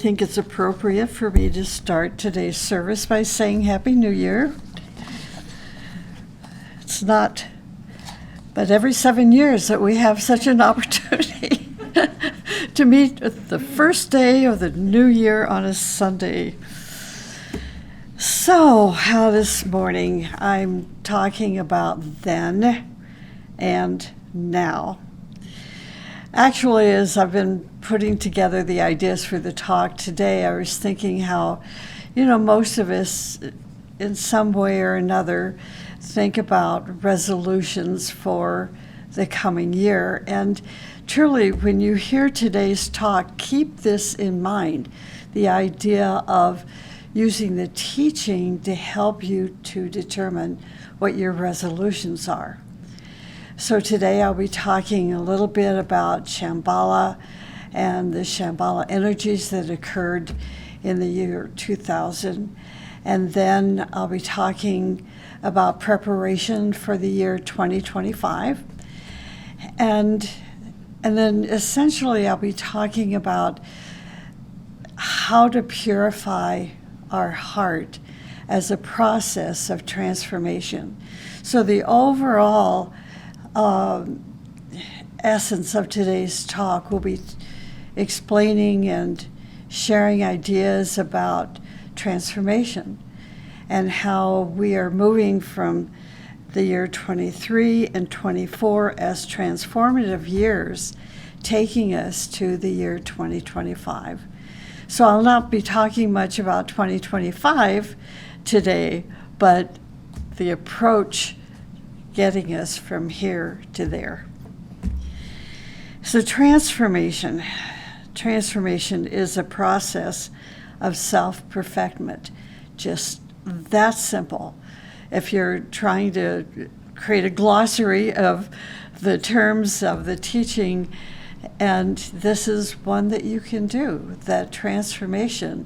think it's appropriate for me to start today's service by saying Happy New Year. It's not but every 7 years that we have such an opportunity to meet the first day of the new year on a Sunday. So, how this morning I'm talking about then and now. Actually, as I've been putting together the ideas for the talk today, I was thinking how, most of us in some way or another think about resolutions for the coming year. And truly, when you hear today's talk, keep this in mind, the idea of using the teaching to help you to determine what your resolutions are. So today I'll be talking a little bit about Shambhala and the Shambhala energies that occurred in the year 2000. And then I'll be talking about preparation for the year 2025. And then essentially I'll be talking about how to purify our heart as a process of transformation. So the overall essence of today's talk will be explaining and sharing ideas about transformation and how we are moving from the year 23 and 24 as transformative years, taking us to the year 2025. So I'll not be talking much about 2025 today, but the approach getting us from here to there. So transformation is a process of self-perfectment, just that simple. If you're trying to create a glossary of the terms of the teaching, and this is one that you can do, that transformation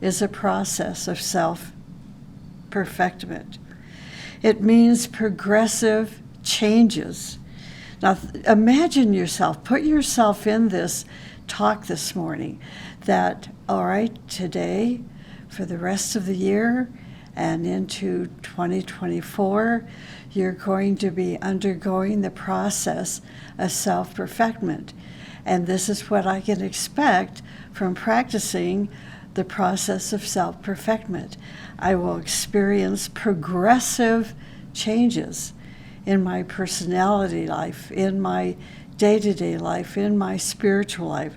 is a process of self-perfectment. It means progressive changes. Now, imagine yourself, put yourself in this talk this morning, that, all right, today, for the rest of the year and into 2024, you're going to be undergoing the process of self-perfectment. And this is what I can expect from practicing the process of self-perfectment. I will experience progressive changes in my personality life, in my day-to-day life, in my spiritual life.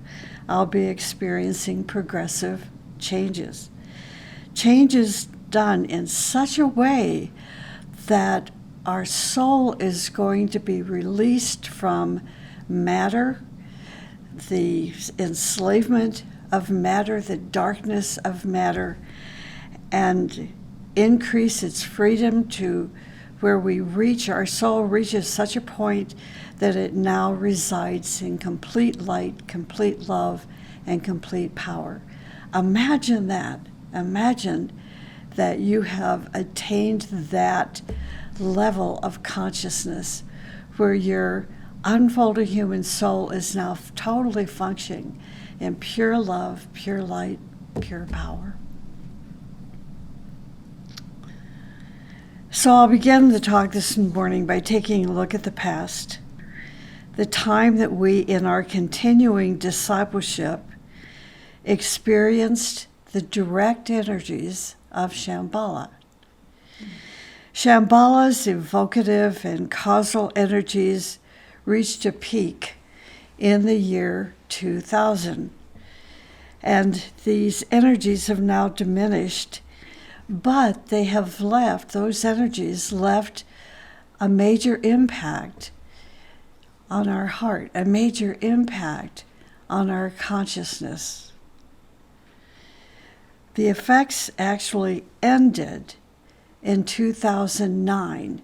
I'll be experiencing progressive changes. Changes done in such a way that our soul is going to be released from matter, the enslavement of matter, the darkness of matter, and increase its freedom to where our soul reaches such a point that it now resides in complete light, complete love, and complete power. Imagine that. Imagine that you have attained that level of consciousness where your unfolded human soul is now totally functioning in pure love, pure light, pure power. So I'll begin the talk this morning by taking a look at the past, the time that we, in our continuing discipleship, experienced the direct energies of Shambhala. Shambhala's evocative and causal energies reached a peak in the year 2000. And these energies have now diminished, but those energies left a major impact on our heart, a major impact on our consciousness. The effects actually ended in 2009.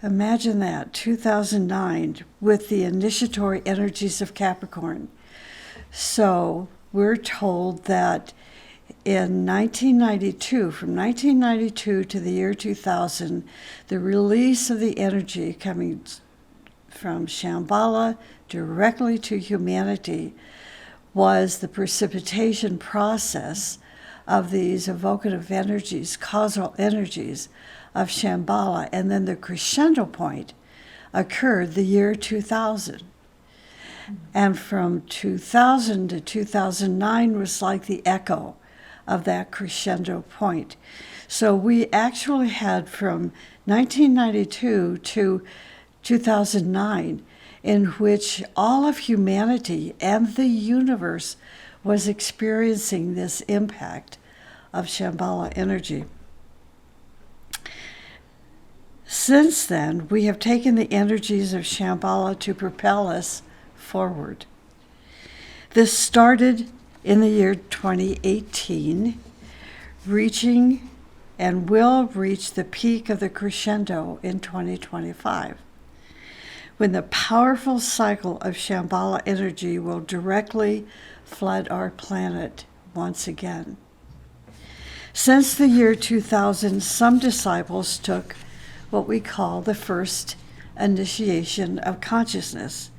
Imagine that, 2009, with the initiatory energies of Capricorn. So we're told that in 1992, from 1992 to the year 2000, the release of the energy coming from Shambhala directly to humanity was the precipitation process of these evocative energies, causal energies of Shambhala, and then the crescendo point occurred the year 2000. And from 2000 to 2009 was like the echo of that crescendo point. So we actually had from 1992 to 2009, in which all of humanity and the universe was experiencing this impact of Shambhala energy. Since then, we have taken the energies of Shambhala to propel us forward. This started in the year 2018, reaching and will reach the peak of the crescendo in 2025, when the powerful cycle of Shambhala energy will directly flood our planet once again. Since the year 2000, some disciples took what we call the first initiation of consciousness.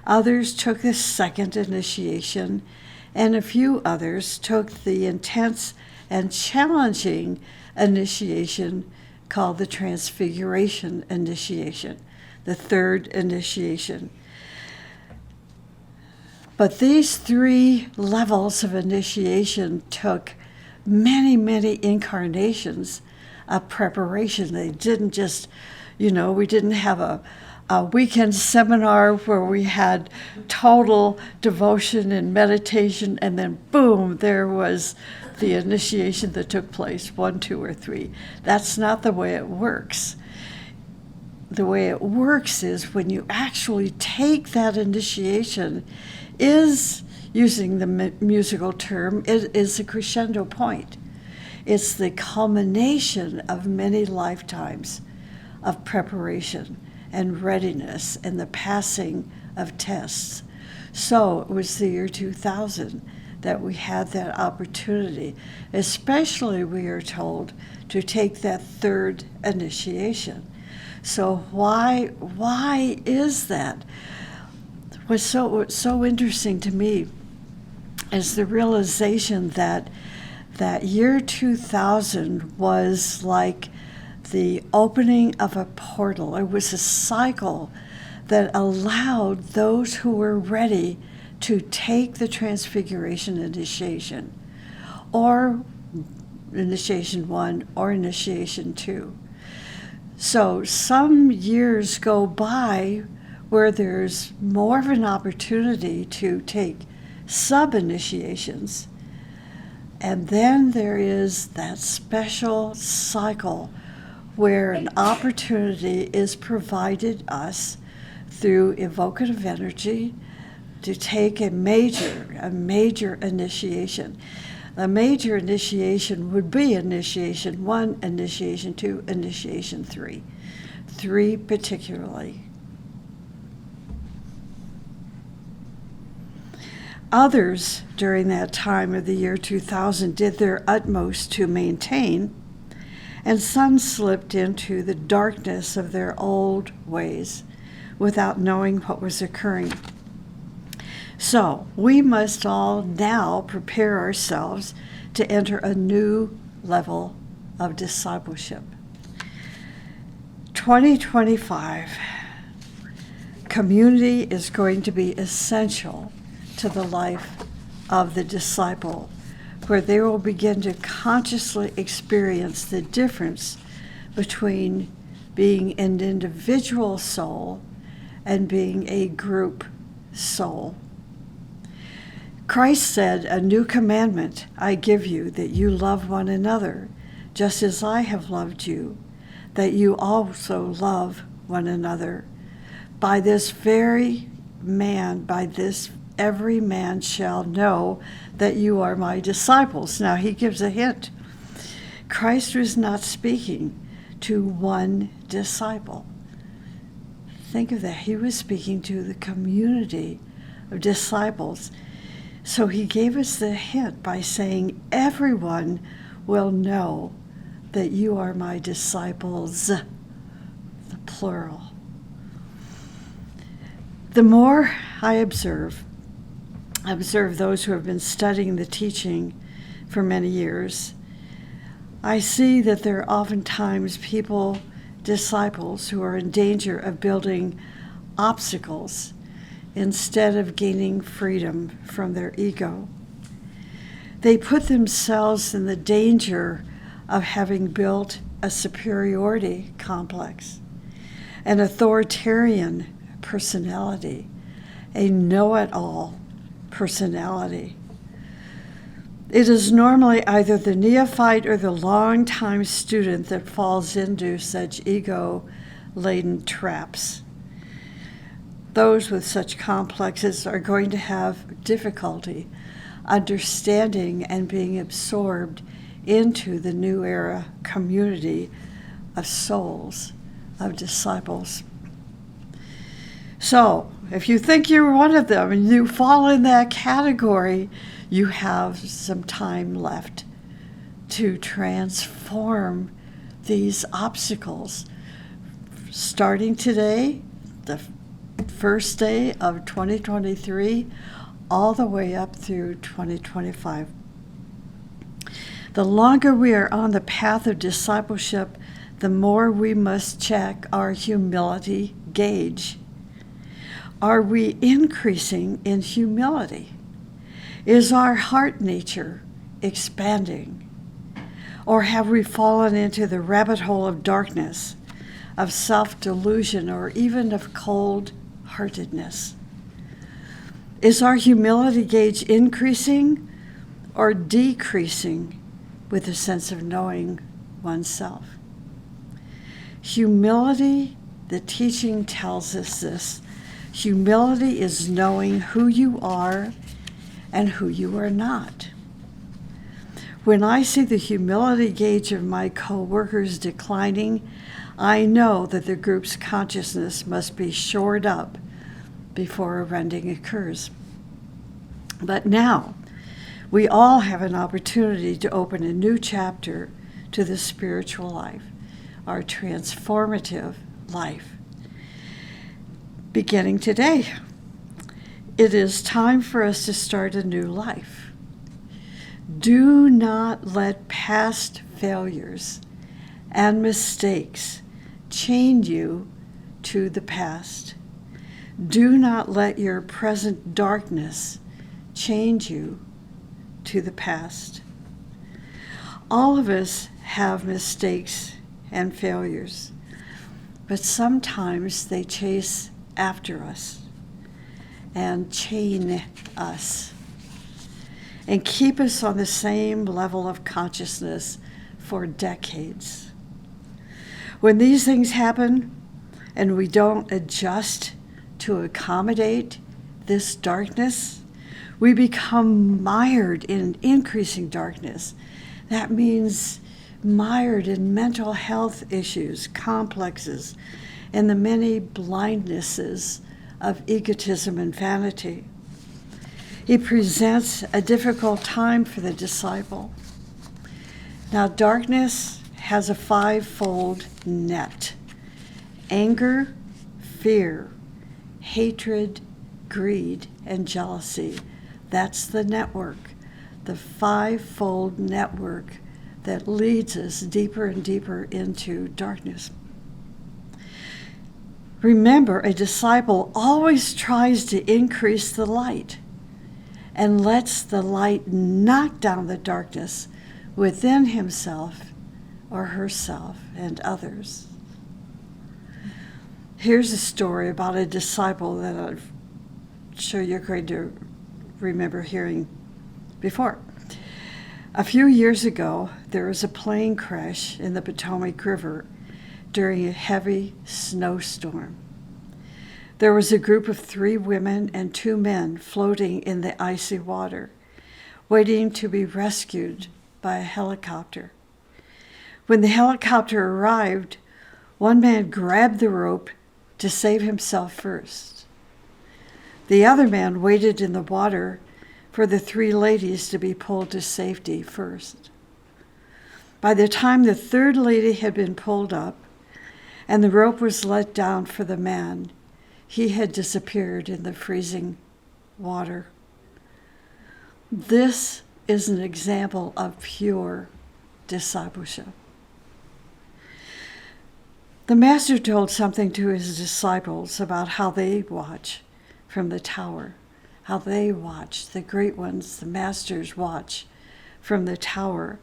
Others took the second initiation, and a few others took the intense and challenging initiation called the Transfiguration initiation, the third initiation. But these three levels of initiation took many, many incarnations of preparation. They didn't just, we didn't have a weekend seminar where we had total devotion and meditation, and then boom, there was the initiation that took place, 1, 2, or 3. That's not the way it works. The way it works is when you actually take that initiation, is, using the musical term, it is a crescendo point. It's the culmination of many lifetimes of preparation and readiness and the passing of tests. So it was the year 2000 that we had that opportunity, especially, we are told, to take that third initiation. So why is that? What's so interesting to me is the realization that that year 2000 was like the opening of a portal. It was a cycle that allowed those who were ready to take the Transfiguration initiation, or initiation 1 or initiation 2. So some years go by where there's more of an opportunity to take sub-initiations, and then there is that special cycle where an opportunity is provided us through evocative energy to take a major initiation. A major initiation would be initiation 1, initiation 2, initiation 3. 3 particularly. Others during that time of the year 2000 did their utmost to maintain, and some slipped into the darkness of their old ways without knowing what was occurring. So we must all now prepare ourselves to enter a new level of discipleship. 2025, community is going to be essential to the life of the disciple, where they will begin to consciously experience the difference between being an individual soul and being a group soul. Christ said, "A new commandment I give you, that you love one another, just as I have loved you, that you also love one another. By this every man shall know that you are my disciples." Now he gives a hint. Christ was not speaking to one disciple. Think of that. He was speaking to the community of disciples. So he gave us the hint by saying, everyone will know that you are my disciples, the plural. The more I observe observe those who have been studying the teaching for many years, I see that there are oftentimes people, disciples, who are in danger of building obstacles instead of gaining freedom from their ego. They put themselves in the danger of having built a superiority complex, an authoritarian personality, a know-it-all personality. It is normally either the neophyte or the long-time student that falls into such ego-laden traps. Those with such complexes are going to have difficulty understanding and being absorbed into the new era community of souls, of disciples. So, if you think you're one of them and you fall in that category, you have some time left to transform these obstacles. Starting today, the first day of 2023, all the way up through 2025. The longer we are on the path of discipleship, the more we must check our humility gauge. Are we increasing in humility? Is our heart nature expanding? Or have we fallen into the rabbit hole of darkness, of self-delusion, or even of cold-heartedness? Is our humility gauge increasing or decreasing with a sense of knowing oneself? Humility, the teaching tells us this. Humility is knowing who you are and who you are not. When I see the humility gauge of my co-workers declining, I know that the group's consciousness must be shored up before a rending occurs. But now, we all have an opportunity to open a new chapter to the spiritual life, our transformative life. Beginning today, it is time for us to start a new life. Do not let past failures and mistakes chain you to the past. Do not let your present darkness change you to the past. All of us have mistakes and failures, but sometimes they chase after us and chain us and keep us on the same level of consciousness for decades. When these things happen and we don't adjust to accommodate this darkness, we become mired in increasing darkness. That means mired in mental health issues, complexes, and the many blindnesses of egotism and vanity. It presents a difficult time for the disciple. Now, darkness has a five-fold net: anger, fear, hatred, greed, and jealousy. That's the network, the five-fold network that leads us deeper and deeper into darkness. Remember, a disciple always tries to increase the light and lets the light knock down the darkness within himself or herself and others. Here's a story about a disciple that I'm sure you're going to remember hearing before. A few years ago, there was a plane crash in the Potomac River during a heavy snowstorm. There was a group of 3 women and 2 men floating in the icy water, waiting to be rescued by a helicopter. When the helicopter arrived, one man grabbed the rope to save himself first. The other man waited in the water for the 3 ladies to be pulled to safety first. By the time the 3rd lady had been pulled up and the rope was let down for the man, he had disappeared in the freezing water. This is an example of pure discipleship. The Master told something to his disciples about how they watch from the tower, how they watch, the great ones, the Masters watch from the tower.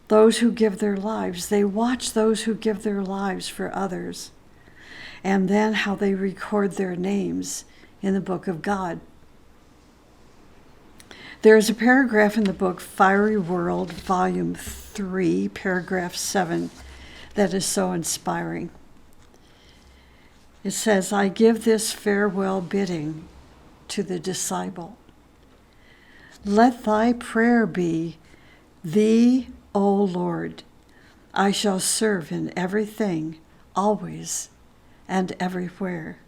Those who give their lives, they watch those who give their lives for others. And then how they record their names in the book of God. There is a paragraph in the book Fiery World, Volume 3, Paragraph 7, that is so inspiring. It says, I give this farewell bidding to the disciple. Let thy prayer be, Thee, O Lord, I shall serve in everything, always, and everywhere.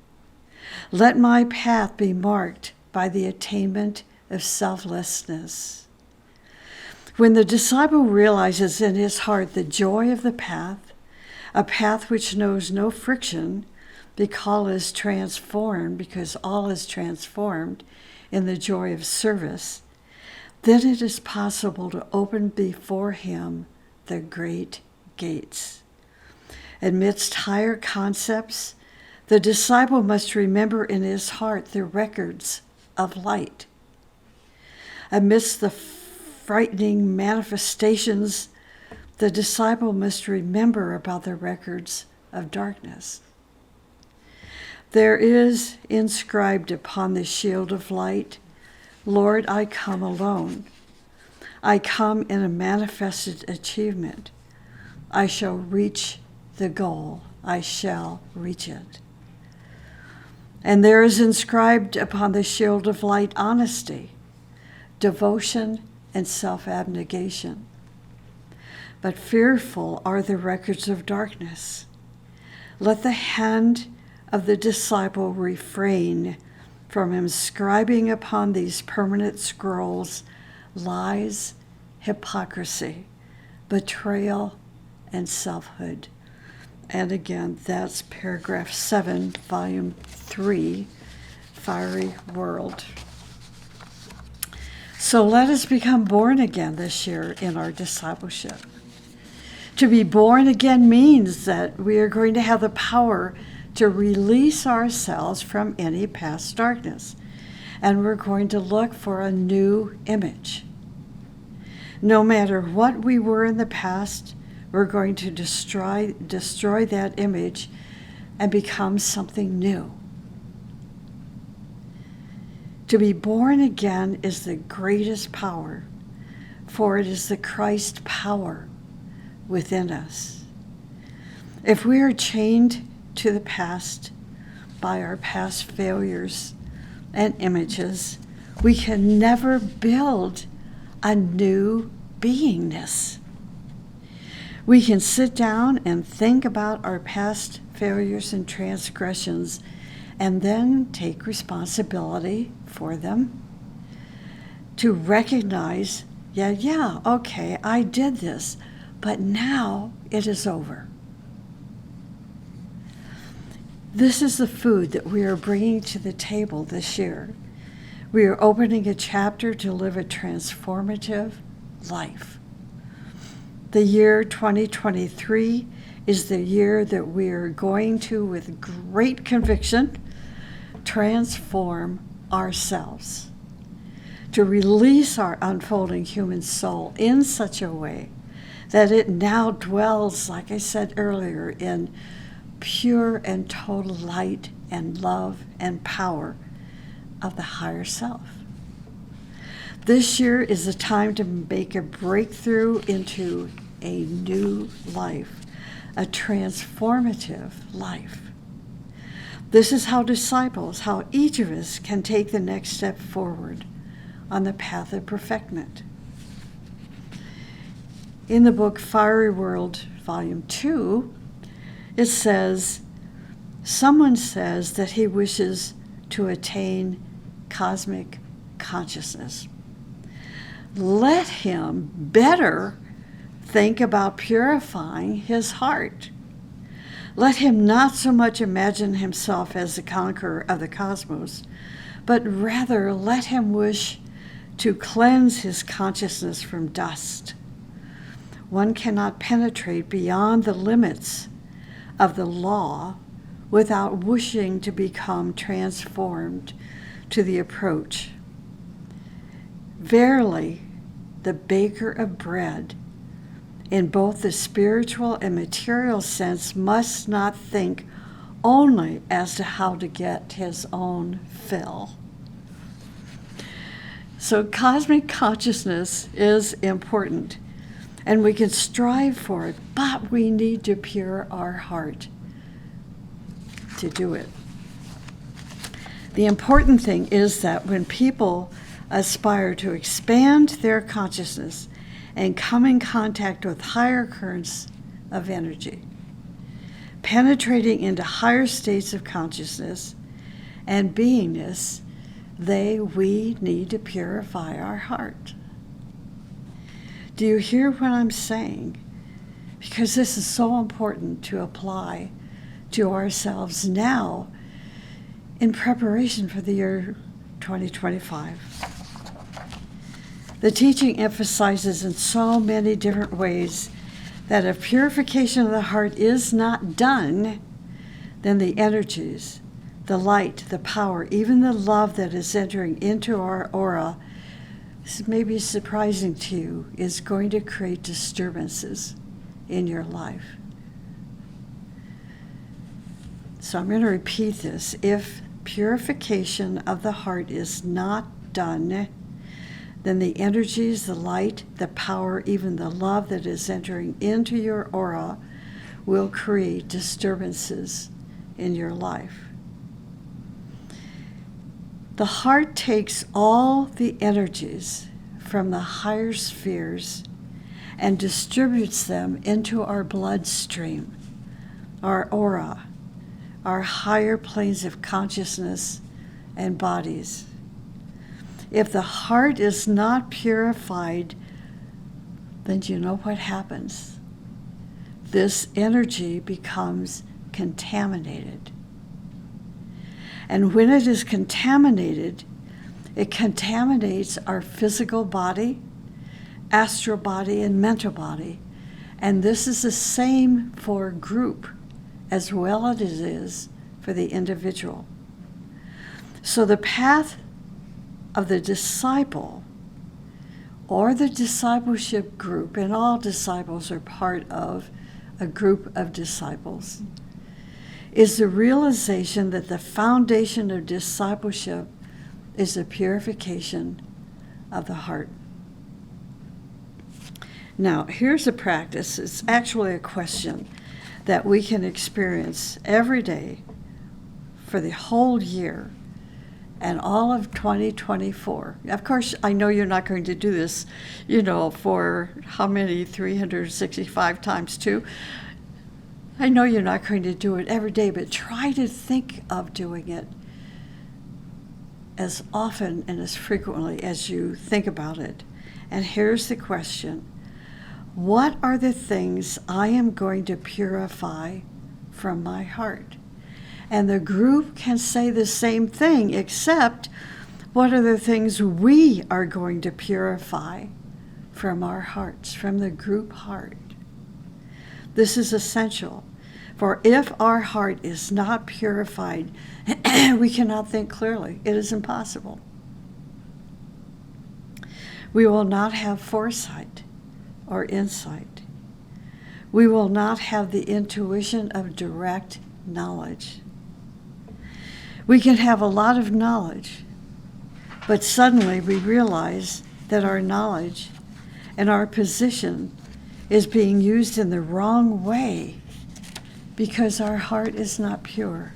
Let my path be marked by the attainment of selflessness. When the disciple realizes in his heart the joy of the path, a path which knows no friction because all is transformed in the joy of service, then it is possible to open before him the great gates. Amidst higher concepts, the disciple must remember in his heart the records of light. Amidst the frightening manifestations, the disciple must remember about the records of darkness. There is inscribed upon the shield of light, Lord, I come alone. I come in a manifested achievement. I shall reach the goal. I shall reach it. And there is inscribed upon the shield of light honesty, devotion, and self-abnegation. But fearful are the records of darkness. Let the hand of the disciple refrain from inscribing upon these permanent scrolls lies, hypocrisy, betrayal, and selfhood. And again, that's paragraph 7, volume 3, Fiery World. So let us become born again this year in our discipleship. To be born again means that we are going to have the power to release ourselves from any past darkness, and we're going to look for a new image. No matter what we were in the past, we're going to destroy that image and become something new. To be born again is the greatest power, for it is the Christ power within us. If we are chained to the past by our past failures and images, we can never build a new beingness. We can sit down and think about our past failures and transgressions and then take responsibility for them, to recognize, okay, I did this, but now it is over. This is the food that we are bringing to the table this year. We are opening a chapter to live a transformative life. The year 2023 is the year that we are going to, with great conviction, transform ourselves, to release our unfolding human soul in such a way that it now dwells, like I said earlier, in pure and total light and love and power of the higher self. This year is a time to make a breakthrough into a new life, a transformative life. This is how each of us can take the next step forward on the path of perfectment. In the book Fiery World, Volume 2, it says, someone says that he wishes to attain cosmic consciousness. Let him better think about purifying his heart. Let him not so much imagine himself as the conqueror of the cosmos, but rather let him wish to cleanse his consciousness from dust. One cannot penetrate beyond the limits of the law without wishing to become transformed to the approach. Verily, the baker of bread, in both the spiritual and material sense, must not think only as to how to get his own fill. So cosmic consciousness is important, and we can strive for it, but we need to pure our heart to do it. The important thing is that when people aspire to expand their consciousness and come in contact with higher currents of energy, penetrating into higher states of consciousness and beingness, we need to purify our heart. Do you hear what I'm saying? Because this is so important to apply to ourselves now in preparation for the year 2025. The teaching emphasizes in so many different ways that if purification of the heart is not done, then the energies, the light, the power, even the love that is entering into our aura, this may be surprising to you, is going to create disturbances in your life. So I'm going to repeat this. If purification of the heart is not done, then the energies, the light, the power, even the love that is entering into your aura will create disturbances in your life. The heart takes all the energies from the higher spheres and distributes them into our bloodstream, our aura, our higher planes of consciousness and bodies. If the heart is not purified, then do you know what happens? This energy becomes contaminated. And when it is contaminated, it contaminates our physical body, astral body, and mental body. And this is the same for a group as well as it is for the individual. So the path of the disciple or the discipleship group, and all disciples are part of a group of disciples, is the realization that the foundation of discipleship is the purification of the heart. Now, here's a practice. It's actually a question that we can experience every day for the whole year and all of 2024. Of course, I know you're not going to do this, for how many, 365 times 2? I know you're not going to do it every day, but try to think of doing it as often and as frequently as you think about it. And here's the question. What are the things I am going to purify from my heart? And the group can say the same thing, except what are the things we are going to purify from our hearts, from the group heart? This is essential, for if our heart is not purified, we cannot think clearly. It is impossible. We will not have foresight or insight. We will not have the intuition of direct knowledge. We can have a lot of knowledge, but suddenly we realize that our knowledge and our position is being used in the wrong way because our heart is not pure.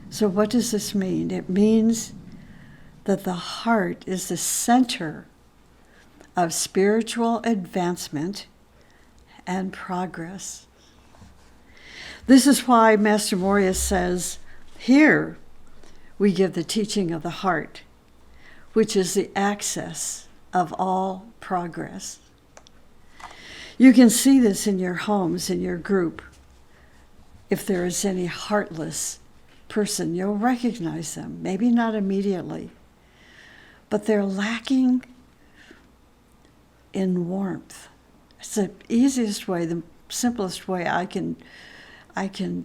So what does this mean? It means that the heart is the center of spiritual advancement and progress. This is why Master Moria says, here we give the teaching of the heart, which is the access of all progress. You can see this in your homes, in your group. If there is any heartless person, you'll recognize them, maybe not immediately, but they're lacking in warmth. It's the easiest way, the simplest way I can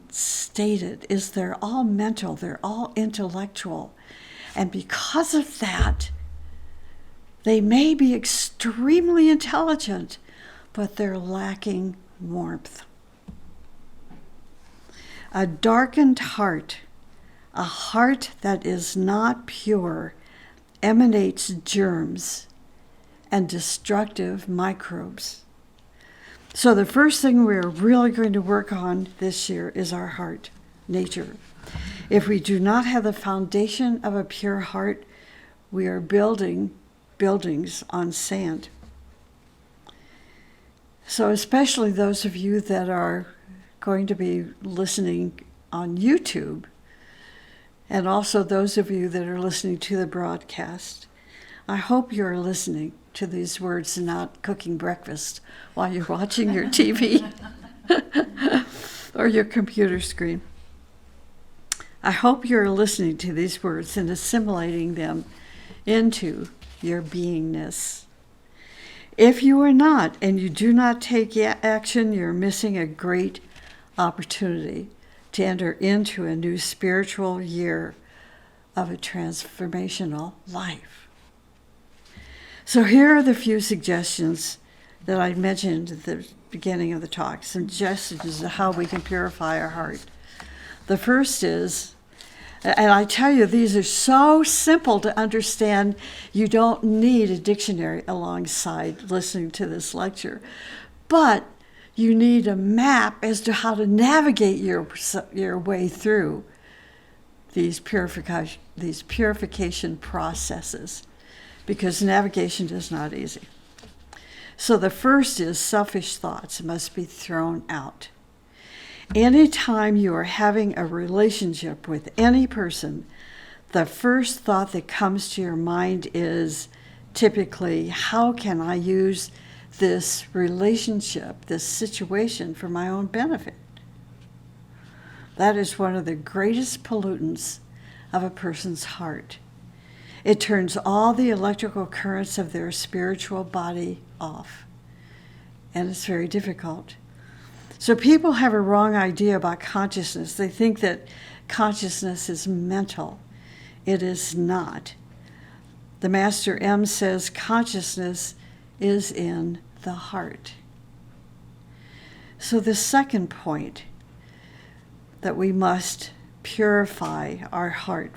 state it is they're all mental, they're all intellectual. And because of that, they may be extremely intelligent, but they're lacking warmth. A darkened heart, a heart that is not pure, emanates germs and destructive microbes. So the first thing we're really going to work on this year is our heart, nature. If we do not have the foundation of a pure heart, we are building buildings on sand. So especially those of you that are going to be listening on YouTube, and also those of you that are listening to the broadcast, I hope you're listening to these words and not cooking breakfast while you're watching your TV or your computer screen. I hope you're listening to these words and assimilating them into your beingness. If you are not, and you do not take action, you're missing a great opportunity to enter into a new spiritual year of a transformational life. So here are the few suggestions that I mentioned at the beginning of the talk, suggestions of how we can purify our heart. The first is, and I tell you, these are so simple to understand, you don't need a dictionary alongside listening to this lecture. But you need a map as to how to navigate your way through these purification processes, because navigation is not easy. So the first is selfish thoughts must be thrown out. Anytime you are having a relationship with any person, the first thought that comes to your mind is typically, how can I use this relationship, this situation for my own benefit? That is one of the greatest pollutants of a person's heart. It turns all the electrical currents of their spiritual body off, and it's very difficult. So people have a wrong idea about consciousness. They think that consciousness is mental. It is not. The Master M says consciousness is in the heart. So the second point, that we must purify our heart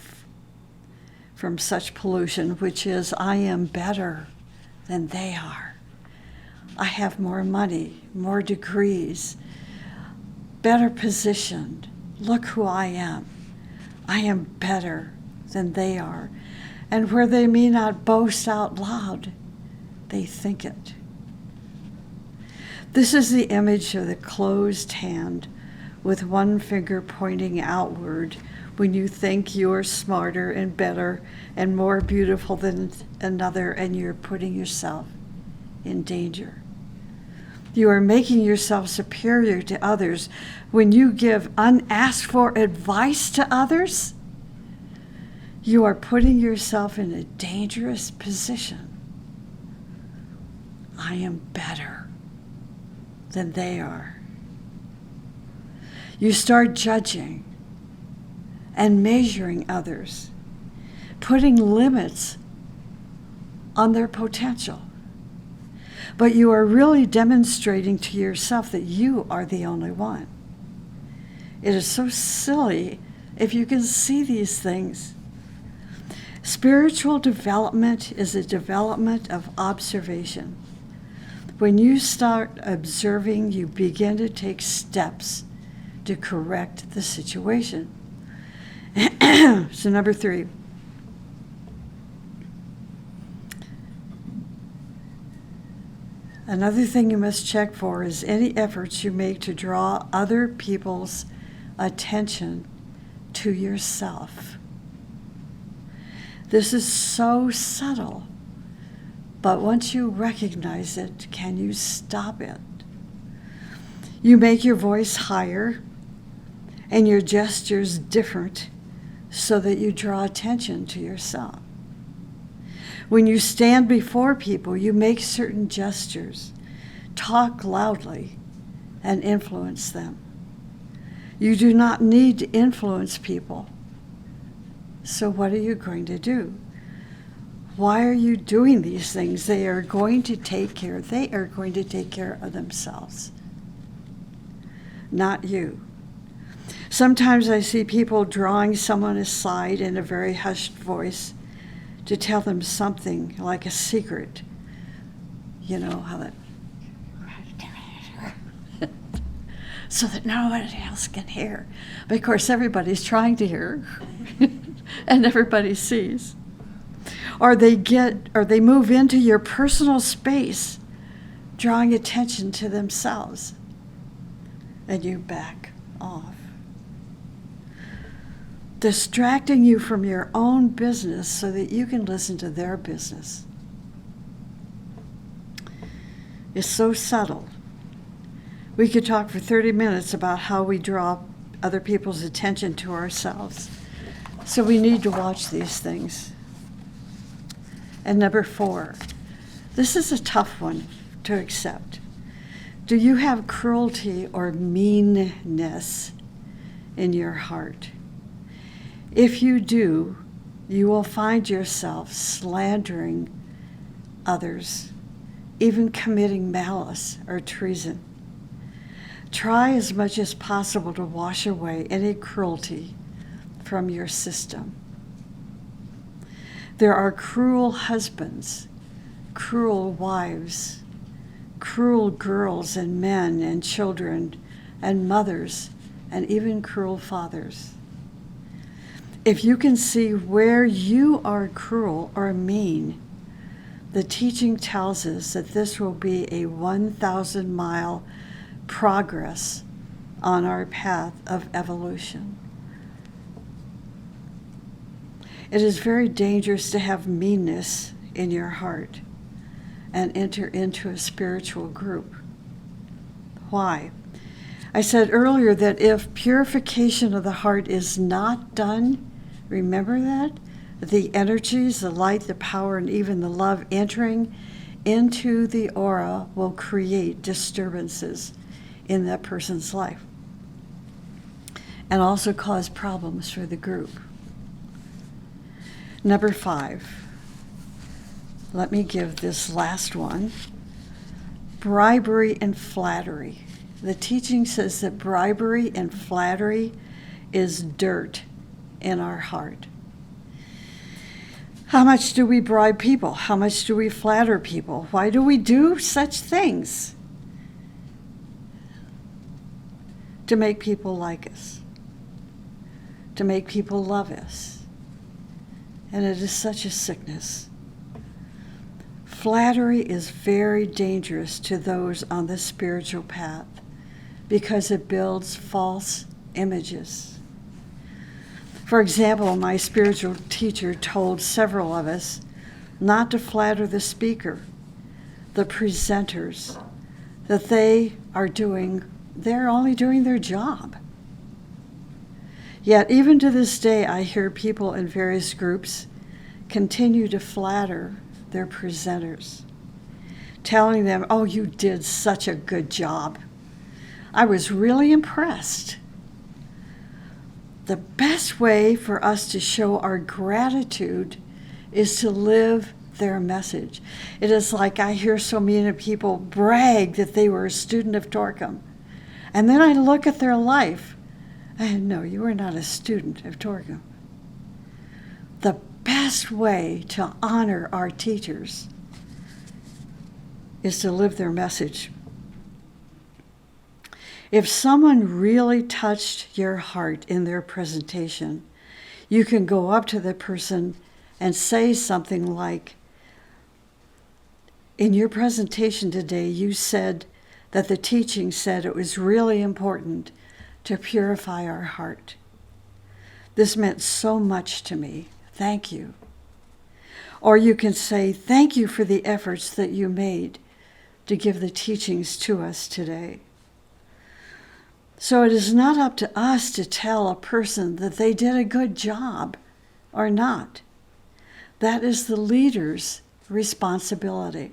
from such pollution, which is, I am better than they are. I have more money, more degrees, better positioned. Look who I am. I am better than they are. And where they may not boast out loud, they think it. This is the image of the closed hand with one finger pointing outward when you think you're smarter and better and more beautiful than another, and you're putting yourself in danger. You are making yourself superior to others when you give unasked for advice to others. You are putting yourself in a dangerous position. I am better than they are. You start judging and measuring others, putting limits on their potential. But you are really demonstrating to yourself that you are the only one. It is so silly if you can see these things. Spiritual development is a development of observation. When you start observing, you begin to take steps to correct the situation. So number 3. Another thing you must check for is any efforts you make to draw other people's attention to yourself. This is so subtle, but once you recognize it, can you stop it? You make your voice higher and your gestures different so that you draw attention to yourself. When you stand before people, you make certain gestures, talk loudly, and influence them. You do not need to influence people. So what are you going to do? Why are you doing these things? They are going to take care of themselves, not you. Sometimes I see people drawing someone aside in a very hushed voice to tell them something like a secret. You know how that, so that nobody else can hear. But of course, everybody's trying to hear, and everybody sees. Or they move into your personal space, drawing attention to themselves, and you back off, distracting you from your own business so that you can listen to their business. It's so subtle. We could talk for 30 minutes about how we draw other people's attention to ourselves. So we need to watch these things. And number 4, this is a tough one to accept. Do you have cruelty or meanness in your heart? If you do, you will find yourself slandering others, even committing malice or treason. Try as much as possible to wash away any cruelty from your system. There are cruel husbands, cruel wives, cruel girls and men and children and mothers, and even cruel fathers. If you can see where you are cruel or mean, the teaching tells us that this will be a 1,000-mile progress on our path of evolution. It is very dangerous to have meanness in your heart and enter into a spiritual group. Why? I said earlier that if purification of the heart is not done, remember that? The energies, the light, the power, and even the love entering into the aura will create disturbances in that person's life and also cause problems for the group. Number 5, let me give this last one. Bribery and flattery. The teaching says that bribery and flattery is dirt in our heart. How much do we bribe people? How much do we flatter people? Why do we do such things? To make people like us, to make people love us. And it is such a sickness. Flattery is very dangerous to those on the spiritual path because it builds false images. For example, my spiritual teacher told several of us not to flatter the speaker, the presenters, that they're only doing their job. Yet, even to this day, I hear people in various groups continue to flatter their presenters, telling them, "Oh, you did such a good job. I was really impressed." The best way for us to show our gratitude is to live their message. It is like I hear so many people brag that they were a student of Torquem. And then I look at their life. And no, you are not a student of Torquem. The best way to honor our teachers is to live their message. If someone really touched your heart in their presentation, you can go up to the person and say something like, "In your presentation today, you said that the teaching said it was really important to purify our heart. This meant so much to me. Thank you." Or you can say, "Thank you for the efforts that you made to give the teachings to us today." So it is not up to us to tell a person that they did a good job or not. That is the leader's responsibility.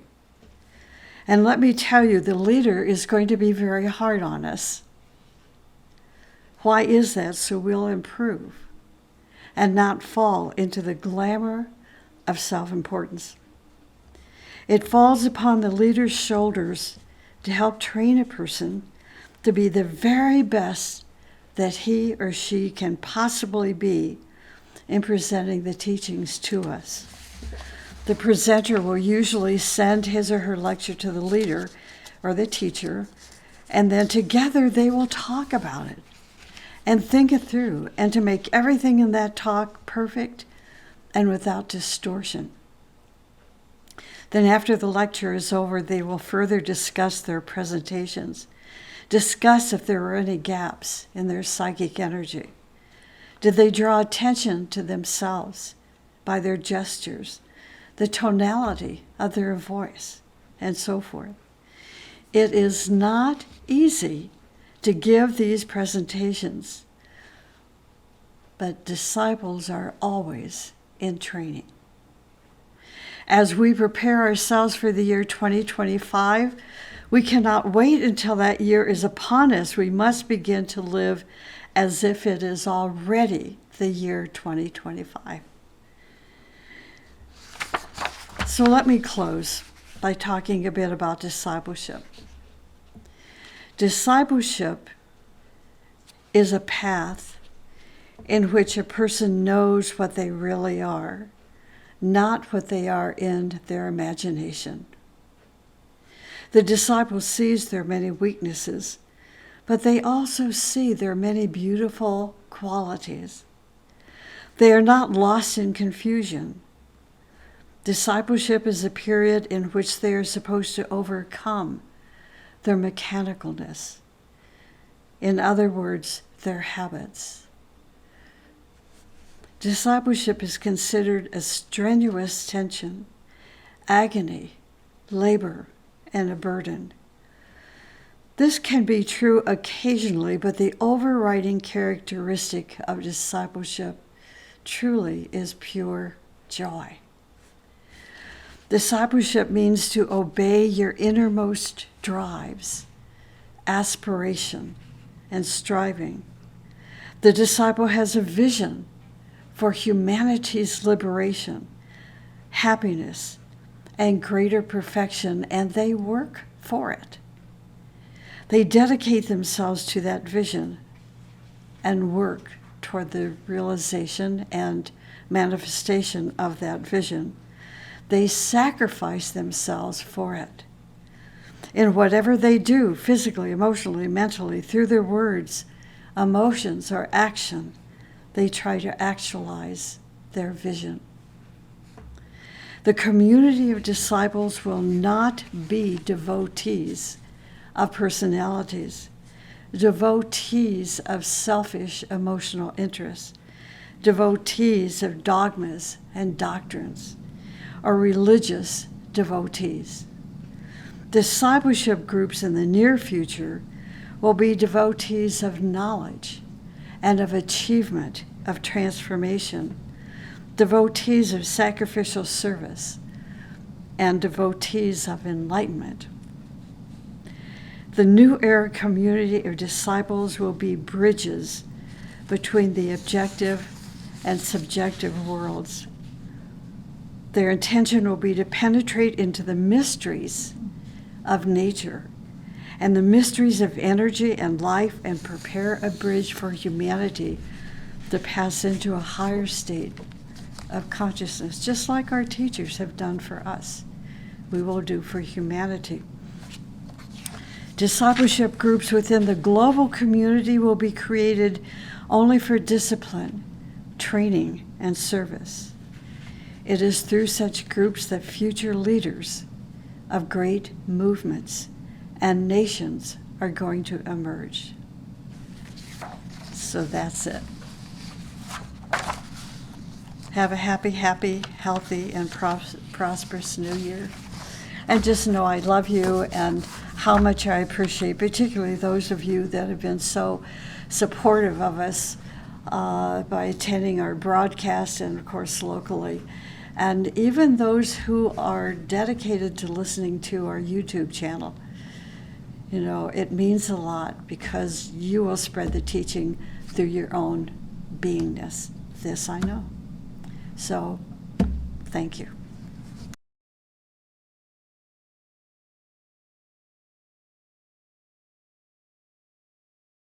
And let me tell you, the leader is going to be very hard on us. Why is that? So we'll improve and not fall into the glamour of self-importance. It falls upon the leader's shoulders to help train a person to be the very best that he or she can possibly be in presenting the teachings to us. The presenter will usually send his or her lecture to the leader or the teacher, and then together they will talk about it and think it through, and to make everything in that talk perfect and without distortion. Then after the lecture is over, they will further discuss their presentations, discuss if there are any gaps in their psychic energy. Did they draw attention to themselves by their gestures, the tonality of their voice, and so forth? It is not easy to give these presentations, but disciples are always in training. As we prepare ourselves for the year 2025, we cannot wait until that year is upon us. We must begin to live as if it is already the year 2025. So let me close by talking a bit about discipleship. Discipleship is a path in which a person knows what they really are, not what they are in their imagination. The disciple sees their many weaknesses, but they also see their many beautiful qualities. They are not lost in confusion. Discipleship is a period in which they are supposed to overcome their mechanicalness. In other words, their habits. Discipleship is considered a strenuous tension, agony, labor, and a burden. This can be true occasionally, but the overriding characteristic of discipleship truly is pure joy. Discipleship means to obey your innermost drives, aspiration, and striving. The disciple has a vision for humanity's liberation, happiness, and greater perfection, and they work for it. They dedicate themselves to that vision and work toward the realization and manifestation of that vision. They sacrifice themselves for it. In whatever they do, physically, emotionally, mentally, through their words, emotions, or action, they try to actualize their vision. The community of disciples will not be devotees of personalities, devotees of selfish emotional interests, devotees of dogmas and doctrines, or religious devotees. Discipleship groups in the near future will be devotees of knowledge and of achievement, of transformation, devotees of sacrificial service, and devotees of enlightenment. The new era community of disciples will be bridges between the objective and subjective worlds. Their intention will be to penetrate into the mysteries of nature and the mysteries of energy and life, and prepare a bridge for humanity to pass into a higher state of consciousness, just like our teachers have done for us. We will do for humanity. Discipleship groups within the global community will be created only for discipline, training, and service. It is through such groups that future leaders of great movements and nations are going to emerge. So that's it. Have a happy, healthy, and prosperous new year. And just know I love you and how much I appreciate, particularly those of you that have been so supportive of us by attending our broadcast and, of course, locally. And even those who are dedicated to listening to our YouTube channel, you know, it means a lot because you will spread the teaching through your own beingness. This I know. So, thank you.